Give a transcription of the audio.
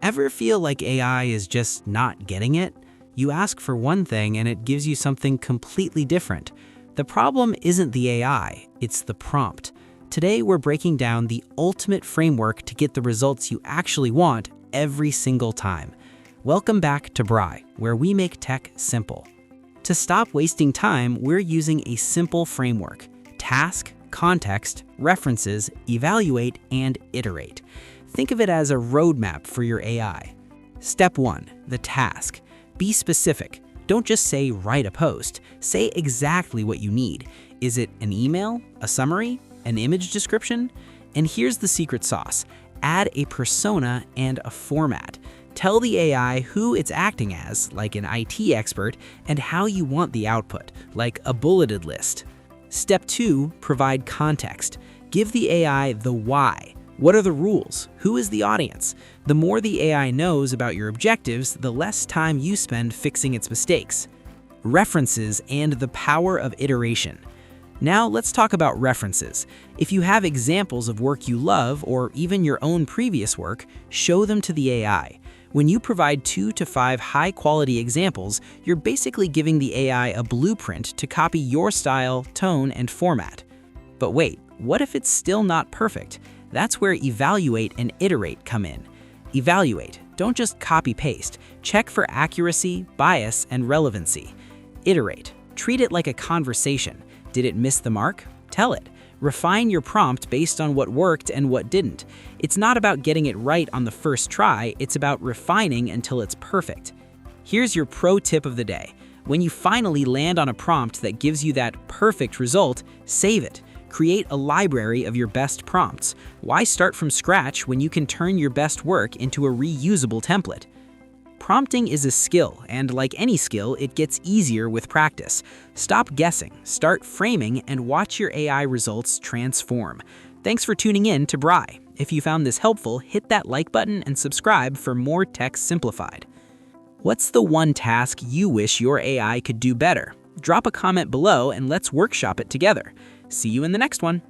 Ever feel like AI is just not getting it? You ask for one thing and it gives you something completely different. The problem isn't the AI, it's the prompt. Today we're breaking down the ultimate framework to get the results you actually want every single time. Welcome back to Brai, where we make tech simple. To stop wasting time, we're using a simple framework: task, context, references, evaluate, and iterate. Think of it as a roadmap for your AI. Step 1, the task. Be specific. Don't just say write a post. Say exactly what you need. Is it an email, a summary, an image description? And here's the secret sauce. Add a persona and a format. Tell the AI who it's acting as, like an IT expert, and how you want the output, like a bulleted list. Step 2, provide context. Give the AI the why. What are the rules? Who is the audience? The more the AI knows about your objectives, the less time you spend fixing its mistakes. References and the power of iteration. Now let's talk about references. If you have examples of work you love or even your own previous work, show them to the AI. When you provide 2 to 5 high-quality examples, you're basically giving the AI a blueprint to copy your style, tone, and format. But wait, what if it's still not perfect? That's where evaluate and iterate come in. Evaluate. Don't just copy-paste. Check for accuracy, bias, and relevancy. Iterate. Treat it like a conversation. Did it miss the mark? Tell it. Refine your prompt based on what worked and what didn't. It's not about getting it right on the first try, it's about refining until it's perfect. Here's your pro tip of the day. When you finally land on a prompt that gives you that perfect result, save it. Create a library of your best prompts. Why start from scratch when you can turn your best work into a reusable template? Prompting is a skill, and like any skill, it gets easier with practice. Stop guessing, start framing, and watch your AI results transform. Thanks for tuning in to Brai. If you found this helpful, hit that like button and subscribe for more tech simplified. What's the one task you wish your AI could do better? Drop a comment below and let's workshop it together. See you in the next one.